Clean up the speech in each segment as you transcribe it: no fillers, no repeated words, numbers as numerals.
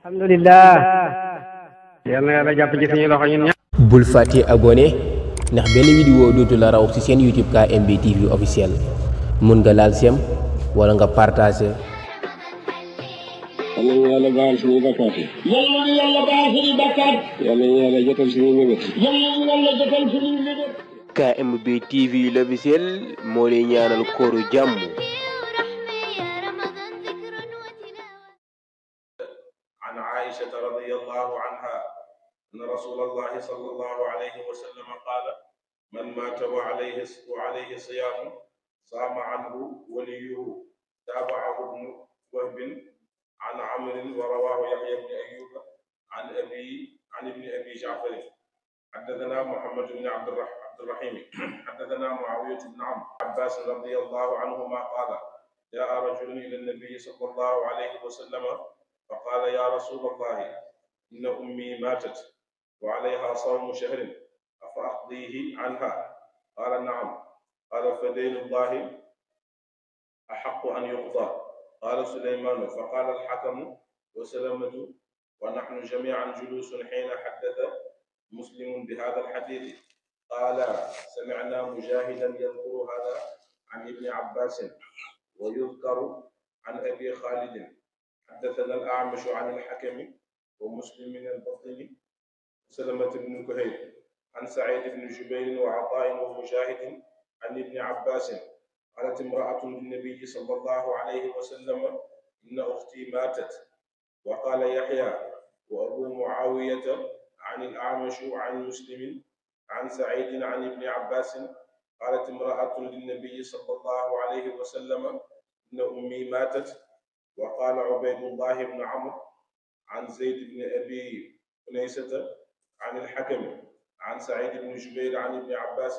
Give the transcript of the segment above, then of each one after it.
alhamdulillah yal na yàlla jàpp ci suñu loxo ñun ñëpp. bul fàtte abonné ndax benn vidéo dootu la raw ci seen YouTube KMB TV officiel mun nga laal sem wala nga partagé. yal nañu yàlla baal suñuy bakkaat yi. yal nañu yàlla baal suñuy bakkaat. yal nañu yàlla jotal suñuy mébét. yal nañu yàlla jotal suñuy mébét. KMB TV l'officiel moo lay ñaanal kooru jàmm. عن عائشة رضي الله عنها أن رسول الله صلى الله عليه وسلم قال من مات وعليه صيام صام عنه وليه. تابعه ابن وهب عن عمرو ورواه يحيى بن أيوب عن ابن أبي جعفر. حدثنا محمد بن عبد الرحيم حدثنا معاوية بن عمرو عباس رضي الله عنهما قال جاء رجل إلى النبي صلى الله عليه وسلم فقال يا رسول الله إن أمي ماتت وعليها صوم شهر أفأقضيه عنها؟ قال نعم. قال فدين الله أحق أن يقضى. قال سليمان فقال الحكم وسلمة ونحن جميعا جلوس حين حدث مسلم بهذا الحديث. قال سمعنا مجاهدا يذكر هذا عن ابن عباس ويذكر عن أبي خالد. حدثنا الأعمش عن الحكم ومسلم من البطن سلمة بن كهيل عن سعيد بن جبير وعطاء ومجاهد عن ابن عباس قالت امرأة للنبي صلى الله عليه وسلم إن أختي ماتت. وقال يحيى وأبو معاوية عن الأعمش عن مسلم عن سعيد عن ابن عباس قالت امرأة للنبي صلى الله عليه وسلم إن أمي ماتت. وقال عبيد الله بن عمرو عن زيد بن أبي أنيسة عن الحكم عن سعيد بن جبير عن ابن عباس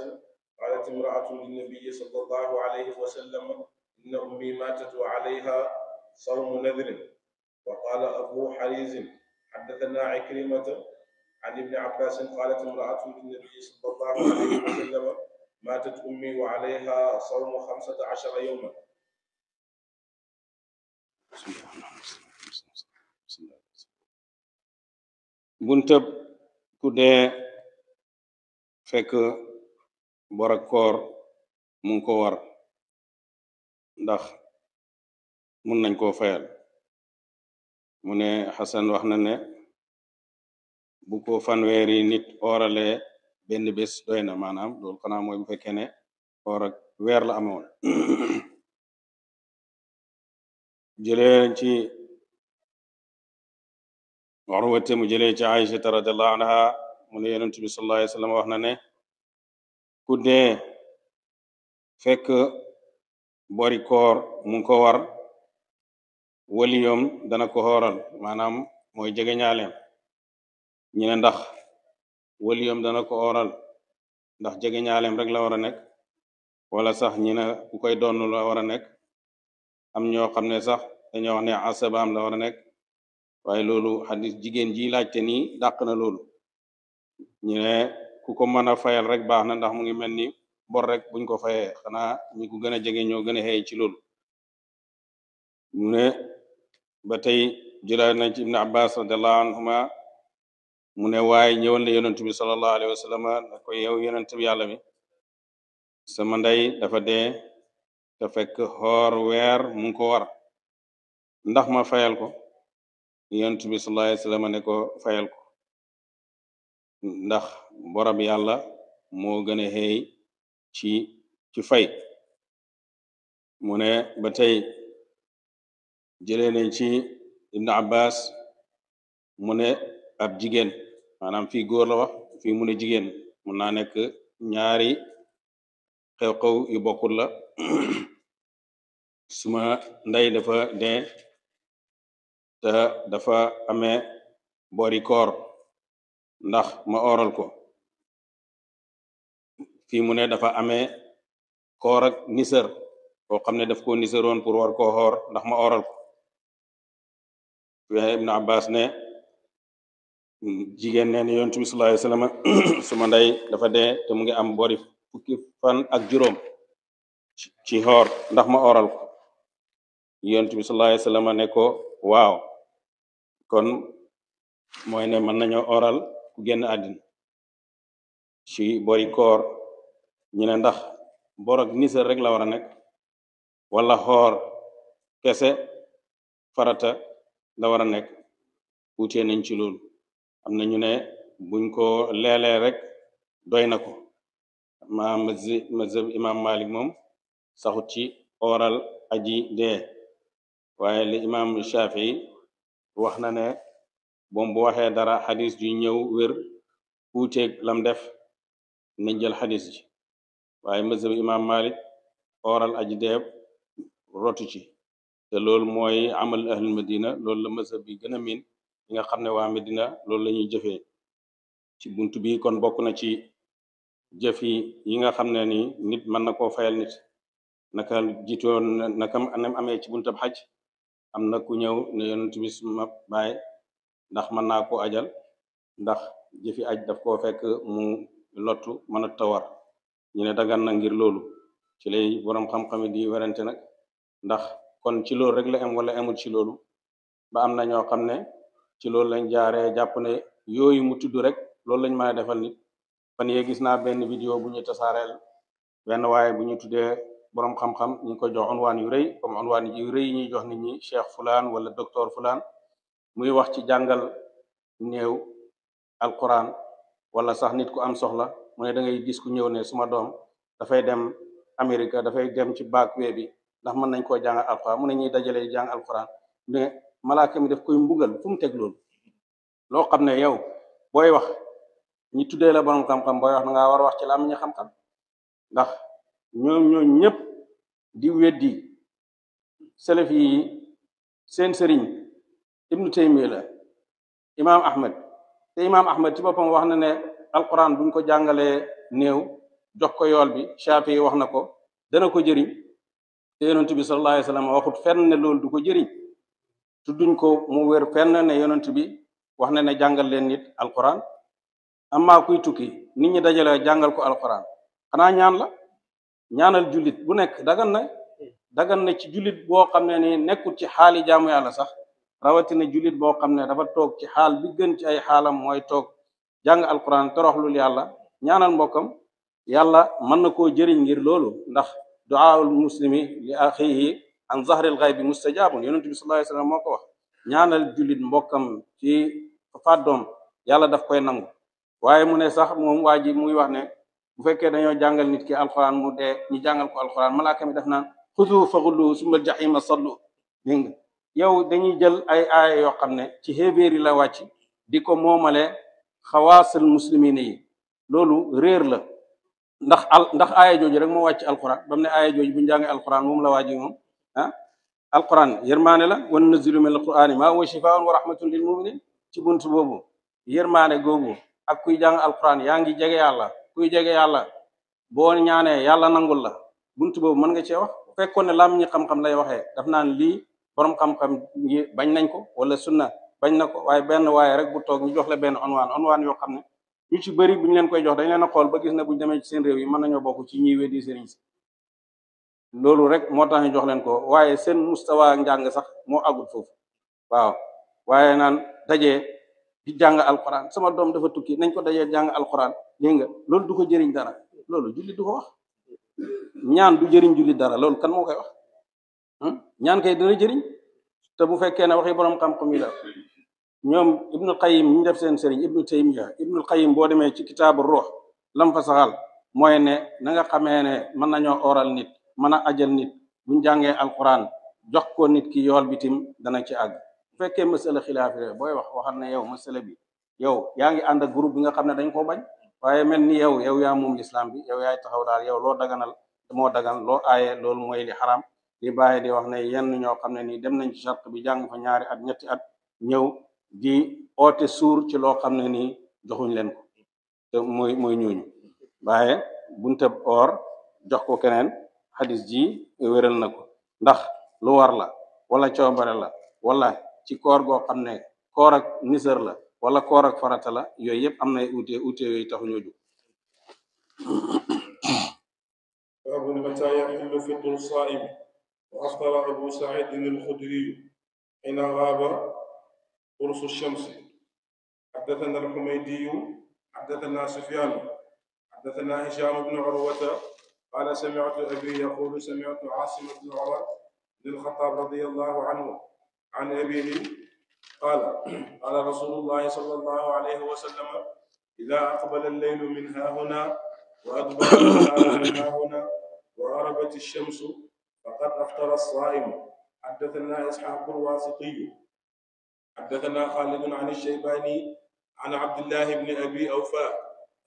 قالت امرأة للنبي صلى الله عليه وسلم إن أمي ماتت وعليها صوم نذر. وقال أبو حريز حدثنا عكرمة عن ابن عباس قالت امرأة للنبي صلى الله عليه وسلم ماتت أمي وعليها صوم 15 يوما. buntab ku dee fekk bor ak koor mu ngi ko war ndax mun nañ koo fayal. mu ne Xasan wax na ne bu ko fanweeri nit oorale benn bés doy na, maanaam loolu xanaa mooy bu fekkee ne oor ak weer la amoon. jëlee ci Urwate mu jëlee ci Aïchata radiallahu anha mu ne yonent bi sallallahu alayhi wa sallam wax na ne ku dee fekk bori koor mu ngi ko war waliyom dana ko xooral, maanaam mooy jege ñaaleem. ñu ne ndax waliyom dana ko xooral ndax jege ñaaleem rek la war a nekk wala sax ñi ne ku koy doon la war a nekk. am ñoo xam ne sax dañoo wax ne asabaam la war a nekk, waaye loolu xadis jigéen ji laajte nii dàq na loolu. ñu ne ku ko mën a fayal rek baax na ndax mu ngi mel ni bor rek buñ ko fayee, xanaa ñi ko gën a jege ñoo gën a xeey ci loolu. mu ne ba tey jëlaat nañ ci ibn abbas radiallahu anhuma mu ne waaye ñëwal na yonent bi sallallahu alayhi wa sallam ne ko yow yonent bi yàlla bi, sama ndey dafa dee te fekk xoor weer mu ngi ko war, ndax ma fayal ko? yonent bi sallallahu alayhi wa sallam ne ko fayal ko ndax borab yàlla moo gën a xeey ci fay. mu ne ba tey jëlee nañ ci ibn abbas mu ne ab jigéen, maanaam fii góor la wax, fii mu ne jigéen, mun naa nekk ñaari xew-xew yu bokkul la. suma ndey dafa dee te dafa amee bori koor, ndax ma oral ko? fii mu ne dafa amee koor ak nisër koo xam ne daf koo nisëroon pour war koo xoor, ndax ma oral ko? ibn abbas ne jigéen nee na yonent bi sallallahu alayhi wa sallam suma ndey dafa dee te mu ngi am bori fukki fan ak juróom ci xoor, ndax ma oral ko? yonent bi sallallahu alayhi wa sallam ne ko waaw, kon mooy ne mën nañoo oral ku génn àddina ci bori koor ñu ne ndax bor ak nisër rek la war a nekk wala xoor kese farata la war a nekk wuutee nañ ci loolu am na ñu ne buñ ko leelee rek doy na ko ma mazhab imam Malik moom saxut ci oral aji dee waaye li imam Shafii wax na ne boom bu waxee dara xadis ju ñëw wér wuuteeg lam def nañ jël xadis ji waaye mazhab imam Malik oral aji dee rotu ci te loolu mooy amal ahlul Madina loolu la mazhab bi gën a miin yi nga xam ne waa Medina loolu la ñuy jëfee ci buntu bi kon bokk na ci jëf yi nga xam ne ni nit mën na koo fayal nit naka jiitoon naka anam amee ci buntab xaj am na ku ñëw ne yonent bi suma baay ndax mën naa koo ajal ndax jëfi aj daf koo fekk mu lottu mën a tawar ñu ne dagan na ngir loolu ci lay boroom xam-xami di werante nag ndax kon ci loolu rek la am wala amul ci loolu ba am na ñoo xam ne ci loolu lañ jaaree jàpp ne yooyu mu tudd rek loolu lañ mën a defal nit fan yee gis naa benn vidéo bu ñu tasaareel benn waaye bu ñu tuddee boroom xam-xam ñu ko jox unwaan yu rëy comme unwaan yu rëy yi ñuy jox nit ñi cheikh fulaan wala docteur fulaan muy wax ci jàngal néew alquran wala sax nit ku am soxla mu ne da ngay gis ku ñëw ne suma doom dafay dem Amérique dafay dem ci backway bi ndax mën nañ koo jàngal alquran mu ne ñuy dajale jàng alquran ne malaaka mi daf koy mbugal fu mu teg loolu loo xam ne yow booy wax ñi tuddee la borom xam-xam booy wax na ngaa war a wax ci la am ñi xam-xam ndax ñoo ñëpp di weddi salaf yi seen sëriñ ibnu Taymiya la imaam Ahmad te imaam Ahmad ci boppam wax na ne alquran buñ ko jàngalee néew jox ko yool bi Shaafi wax na ko dana ko jëriñ te yonent bi sallallahu alayhi wa sallam waxut fenn ne loolu du ko jëriñ tudduñ ko mu wér fenn ne yonent bi wax na ne jàngal leen nit alquran amma kuy tukki nit ñi dajale jàngal ko alquran xanaa ñaan la ñaanal jullit bu nekk dagan na ci jullit boo xam ne ni nekkul ci xaali jaamu yàlla sax rawatina jullit boo xam ne dafa toog ci xaal bi gën ci ay xaalam mooy toog jàng alquran toroxlul yàlla ñaanal mbokkam yàlla mën na koo jëriñ ngir loolu ndax du'aul muslimi li axihi an zahril ghaybi mustajabun yonent bi sallallahu alayhi wasallam moo ko wax ñaanal jullit mbokkam ci fàddoom yàlla daf koy nangu waaye mu ne sax moom waa ji muy wax ne bu fekkee dañoo jàngal nit ki alquran mu dee ñu jàngal ko alquran malaaka mi def naan xudu fa xullu summa jahima sallu dégg nga yow dañuy jël ay aaya yoo xam ne ci xéebéer yi la wàcc di ko moomale xawaasal muslimine yi loolu réer la ndax aaya jooju rek moo wàcc alquran ba mu ne aaya jooju bu ñu jàngee alquran moom la waaji moom alquran yërmaane la wan nazilu min alqurani ma huwa shifaun wa rahmatun lil muminin ci bunt boobu yërmaane googu ak kuy jàng alquran yaa ngi jege yàlla kuy jege yàlla boo ñaanee yàlla nangul la bunt boobu mën nga cee wax fekkoon ne lam ñi xam-xam lay waxee daf naan lii borom xam-xam yi bañ nañ ko wala sunna bañ na ko waaye benn waaye rek bu toog ñu jox la benn onwaan yoo xam ne ñu ci bëri bu ñu leen koy jox dañ leen a xool ba gis ne buñu demee ci seen réew yi mën nañoo bokk ci ñiy weddi sëriñ si loolu rek moo tax ñu jox leen ko waaye seen mustawa njàng sax moo agul foofu waaw waaye naan dajee di jàng alquran sama doom dafa tukki nañ ko dajee jàng alquran dégg nga loolu du ko jëriñ dara loolu jullit du ko wax ñaan du jëriñ jullit dara loolu kan moo koy wax ñaan kay dina jëriñ te bu fekkee ne waxi borom xam-xam yi la ñoom ibnul Qayyim ñu def seen sëriñ ibnu Taymiya ibnul Qayyim boo demee ci kitaabu ruux lam fa saxal mooy ne na nga xamee ne mën nañoo oral nit mën a ajal nit buñ jàngee alquran jox ko nit ki yool bitim dana ci àgg bu fekkee masala xilaafi la booy waxal ne yow masala bi yow yaa ngi ànd ak groupe bi nga xam ne dañ koo bañ waaye mel ni yow yaa moom lislaam bi yow yaay taxaw daal yow loo daganal moo dagan loo aaye loolu mooy li xaram di bàyyi di wax ne yenn ñoo xam ne nii dem nañ ci charte bi jàng fa ñaari at ñetti at ñëw di oote suur ci loo xam ne nii joxuñ leen ko te mooy ñooñu waaye buntab or jox ko keneen xadis ji wéral na ko ndax lu war la wala coobare la wala ci koor goo xam ne koor ak nisër la wala koor ak farata la yooyu yëpp am na uute yooyu taxu ñoo jóg باب متى يحل فطر الصائم وأفطر أبو سعيد الخدري حين غاب قرص الشمس حدثنا الحميدي حدثنا سفيان حدثنا هشام بن عروة قال سمعت أبي يقول سمعت عاصم بن عمر بن الخطاب رضي الله عنه عن أبيه قال قال رسول الله صلى الله عليه وسلم إذا أقبل الليل من ها هنا وأدبر النهار من ها هنا وغربت الشمس فقد أفطر الصائم. حدثنا إسحاق الواسطي حدثنا خالد عن الشيباني عن عبد الله بن أبي أوفى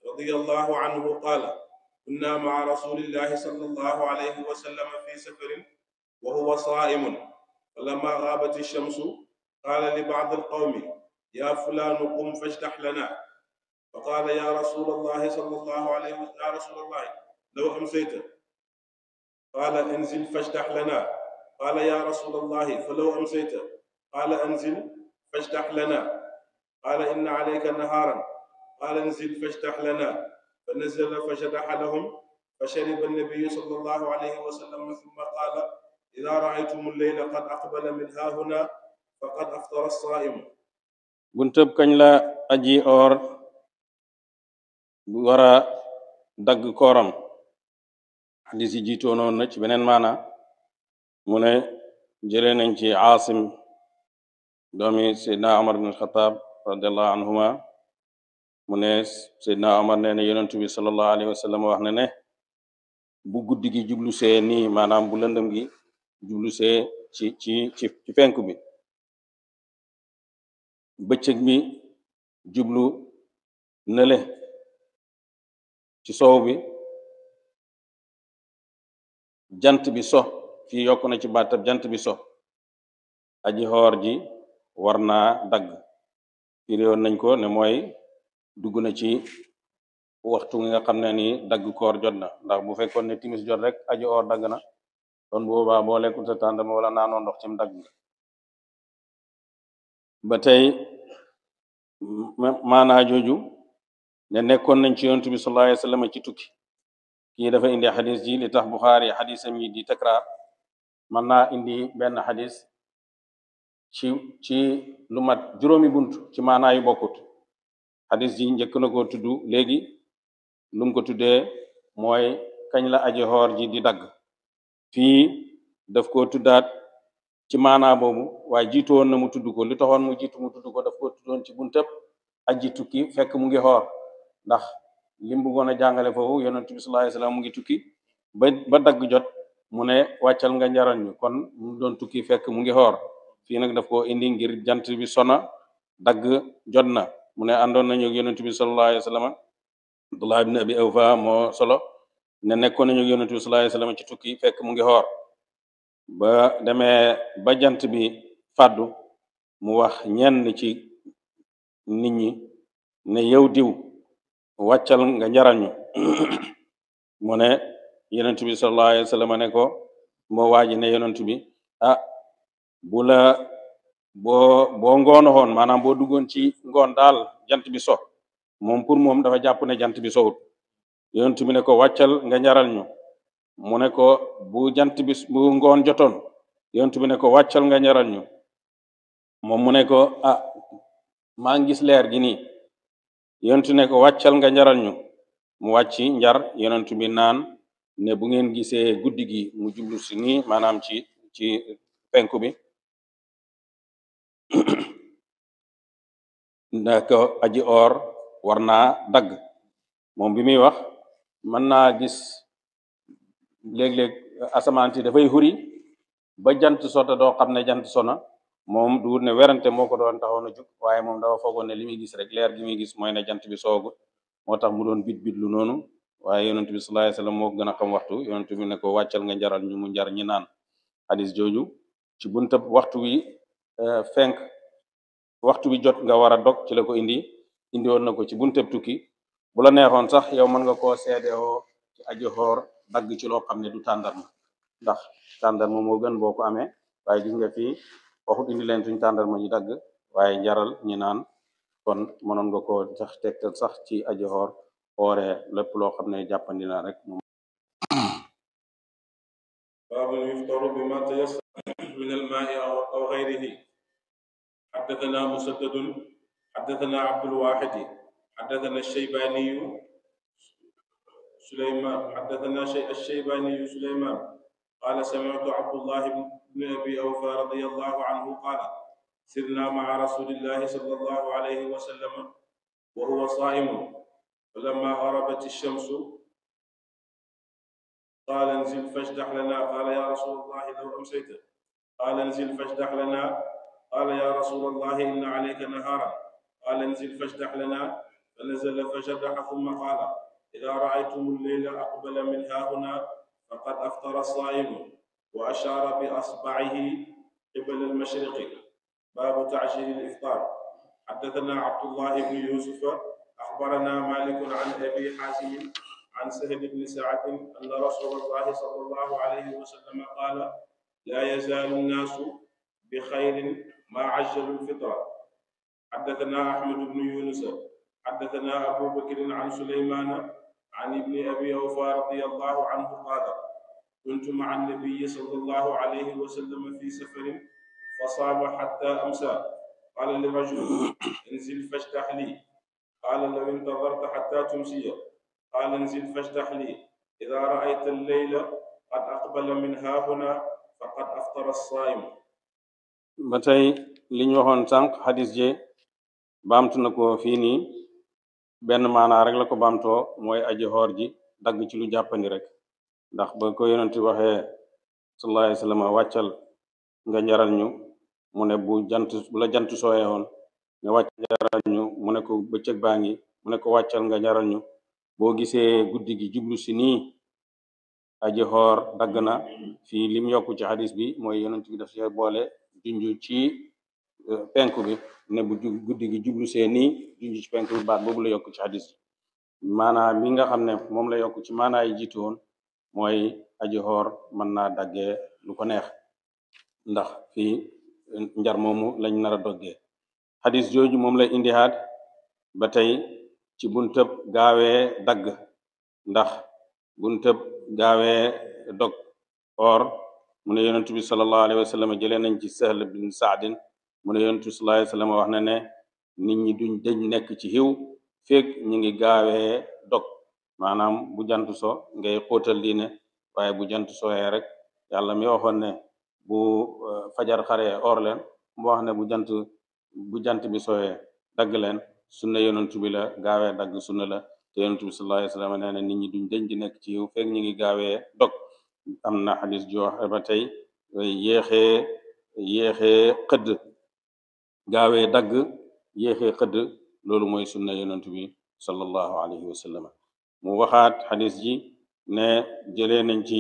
رضي الله عنه قال كنا مع رسول الله صلى الله عليه وسلم في سفر وهو صائم فلما غابت الشمس قال لبعض القوم يا فلان قم فاجتح لنا فقال يا رسول الله صلى الله عليه وسلم يا رسول الله لو أمسيت قال انزل فاجتح لنا قال يا رسول الله فلو أمسيت قال انزل فاجتح لنا قال إن عليك نهارا قال انزل فاجتح لنا فنزل فجدح لهم فشرب النبي صلى الله عليه وسلم ثم قال إذا رأيتم الليل قد أقبل من ها هنا فقد أفطر الصائم. buntëb kañ la aji or wara dagg kooram xadis yi jiitoonoon na ci beneen maana mu ne jëlee nañ ci Aasim doomi Seydina Omar bin Xataab radiallahu anhuma mu ne Seydina Omar nee na yonent bi sallallahu alayhi wa sallam wax na ne bu guddi gi jublu see nii maanaam bu lëndëm gi jublu see ci penku bi bëccëg bi jublu nële ci soow bi jant bi so fii yokk na ci baatab jant bi so aji xoor ji war naa dagg firiwoon nañ ko ne mooy dugg na ci waxtu nga xam ne ni dagg koor jot na ndax bu fekkoon ne timis jot rek aji or dagg na kon boobaa boo lekkul sa tàndama wala naanoo ndox cim dagg ba tey maanaa jooju ne nekkoon nañ ci yonent bi sallallahu alayhi wa sallam ci tukki kii dafa indi xadis ji li tax Buxaari xadisam yi di takraar mën naa indi benn xadis ci lu mat juróomi bunt ci maanaa yu bokkut xadis ji njëkk na ko tudd léegi lu mu ko tuddee mooy kañ la aji xoor ji di dagg fii daf ko tuddaat ci maanaa boobu waaye jiitu woon na mu tudd ko li taxoon mu jiitu mu tudd ko daf ko tuddoon ci buntëb aji tukki fekk mu ngi xoor ndax lim bëggoon a jàngale foofu yonent bi sallallahu alayhi wasallam mu ngi tukki ba dagg jot mu ne wàccal nga njaral ñu kon mu doon tukki fekk mu ngi xoor fii nag daf ko indi ngir jant bi sona dagg jot na mu ne àndoon nañu ak yonent bi sallallahu alayhi wasallam Abdullah ibn Abi Awfa moo solo ne nekkoon nañu ak yonent bi sallallahu alayhi wasallam ci tukki fekk mu ngi xoor ba demee ba jant bi fàddu mu wax ñenn ci nit ñi ne yow diw wàccal nga njaral ñu mu ne yonent bi sallallahu alayhi wasallam ne ko moo waaji ne yonent bi bu la boo ngoonoxoon maanaam boo duggoon ci ngoon daal jant bi so moom pour moom dafa jàpp ne jant bi sowut yonent bi ne ko wàccal nga njaral ñu mu ne ko bu jant bi bu ngoon jotoon yonent bi ne ko wàccal nga njaral ñu moom mu ne ko maa ngi gis leer gi nii yonent ne ko wàccal nga njaral ñu mu wàcci njar yonent bi naan ne bu ngeen gisee guddi gi mu jublu si nii maanaam ci penku bi ndax aji or war naa dagg moom bi muy wax mën naa gis léeg-léeg asamaan si dafay xuri ba jant sota doo xam ne jant sona moom du ne werante moo ko doon taxaw na jug waaye moom dafa foogoon ne li muy gis rek leer gi muy gis mooy ne jant bi soogu moo tax mu doon bit lu noonu waaye yonent bi sallallahu alayhi wasallam moo gën a xam waxtu yonent bi ne ko wàccal nga njaral ñu mu njar ñi naan hadis jooju ci buntab waxtu wi fenk waxtu bi jot nga war a dog ci la ko indi woon na ko ci buntab tukki bu la neexoon sax yow mën nga koo seedewoo ci aji xoor dagg ci loo xam ne du tàndarma ndax tàndarma moo gën boo ko amee waaye gis nga fii waxut indi leen suñ tàndarma ji dagg waaye njaral ñi naan kon mënoon nga koo sax tegtal sax ci aji xoor xooree lépp loo xam ne jàppandi na rek moom باب يفطر بما تيسر من الماء أو غيره. حدثنا مسدد حدثنا عبد الواحد حدثنا الشيباني سليمان الشيباني سليمان قال سمعت عبد الله بن أبي أوفى رضي الله عنه قال سرنا مع رسول الله صلى الله عليه وسلم وهو صائم فلما غربت الشمس قال انزل فاجدح لنا قال يا رسول الله لو أمسيت قال انزل فاجدح لنا قال يا رسول الله إن عليك نهارا قال انزل فاجدح لنا فنزل فجدح ثم قال إذا رأيتم الليل أقبل من هاهنا فقد أفطر الصائم وأشار بأصبعه قبل المشرق باب تعجيل الإفطار حدثنا عبد الله بن يوسف أخبرنا مالك عن أبي حازم عن سهل بن سعد أن رسول الله صلى الله عليه وسلم قال لا يزال الناس بخير ما عجلوا الفطر حدثنا أحمد بن يونس حدثنا أبو بكر عن سليمان عن ابن أبي أوفى رضي الله عنه قال كنت مع النبي صلى الله عليه وسلم في سفر فصام حتى أمسى قال لرجل انزل فاجدح لي قال لو انتظرت حتى تمسي قال انزل فاجدح لي إذا رأيت الليل قد أقبل من هاهنا فقد أفطر الصائم. ba tey li ñu waxoon sànq xadis ji baamtu na ko fii nii benn maanaa rek la ko baamtoo mooy aji xoor ji dagg ci lu jàppandi rek ndax ba ko yonenti waxee sallallahu alayhi wa sallam wàccal nga njaral ñu mu ne bu la jant sooyee woon nga wàcc njaral ñu mu ne ko bëccëg baa ngi mu ne ko wàccal nga njaral ñu boo gisee guddi gi jublu si nii aji xoor dagg na fii lim yokku ci xadis bi mooy yonent bi daf see boole junju ci penku bi ne bu guddi gi jublu see nii junju ci penku bi baat boobu la yokk ci xadis bi maanaa mi nga xam ne moom la yokk ci maanaa yi jiitu woon mooy aji xoor mën naa daggee lu ko neex ndax fii njar moomu lañ nar a doggee xadis jooju moom lay indihaat ba tey ci buntëb gaawee dagg ndax buntëb gaawee dog or mu ne yonent bi sallallahu alayhi wa sallam jëlee nañ ci Sahl bin Saadin mu ne yonent bi sallallahu alayhi wa sallam wax na ne nit ñi duñ dëj nekk ci xiw fekk ñi ngi gaawee dog maanaam bu jant so ngay xóotal diine waaye bu jant sooyee rek yàlla mi waxoon ne bu fajar xaree or leen mu wax ne bu jant bi sooyee dagg leen sunna yonent bi la gaawee dagg sunna la te yonent bi sallallahu alayhi wa sallam nee na nit ñi duñ dëj di nekk ci xiw fekk ñi ngi gaawee dog am na xadis joo ba tey yéexee xëdd gaawee dagg yéexee xëdd loolu mooy sunna yonent bi sallallahu alayhi wa sallam mu waxaat xadis ji ne jëlee nañ ci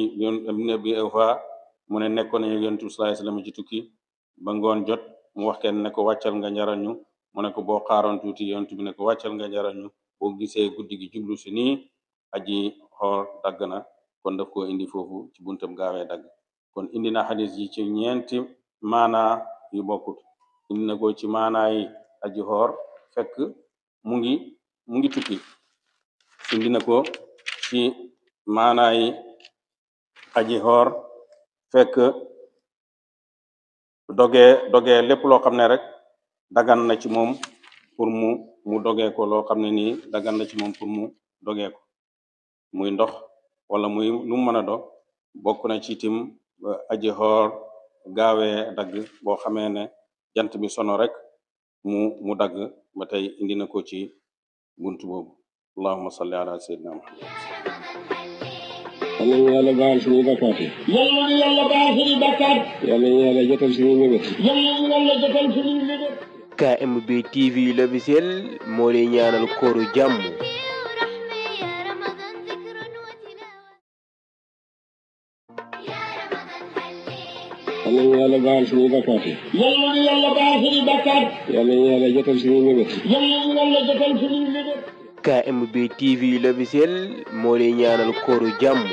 ibn Abi Awfa mu ne nekkoon nañu yonent bi sallallahu alayhi wa sallam ci tukki ba ngoon jot mu wax kenn ne ko wàccal nga njaral ñu mu ne ko boo xaaroon tuuti yonent bi ne ko wàccal nga njaral ñu boo gisee guddi gi jublu si nii aji xoor dagg na kon daf koo indi foofu ci buntam gaawee dagg kon indi na xadis yi ci ñeenti maanaa yu bokkut indi na ko ci maanaa yi aji xoor fekk mu ngi tukki indi na ko ci maanaa yi aji xoor fekk dogee lépp loo xam ne rek dagan na ci moom pour mu dogee ko loo xam ne nii dagan na ci moom pour mu dogee ko muy ndox wala muy lu mu mën a dog bokk na ci tim aji xoor gaawee dagg boo xamee ne jant bi sono rek mu dagg ba tey indi na ko ci buntu boobu allahumma salli ala sayyidina muhammad yal nañu yàlla baal suñuy bakkaat yi. yal nañu yàlla baal suñuy bakkaat. yal nañu yàlla jotal suñuy mébét. yal nañu yàlla jotal suñuy mébét. KMB TV l'officiel moo lay ñaanal kooru jàmm. yal nañu yàlla baal suñuy bakkaat yi. yal nañu yàlla baal suñuy bakkaat. yal nañu yàlla jotal suñuy mébét. yal nañu yàlla jotal suñuy mébét. KMB TV l'officiel moo lay ñaanal kooru jàmm.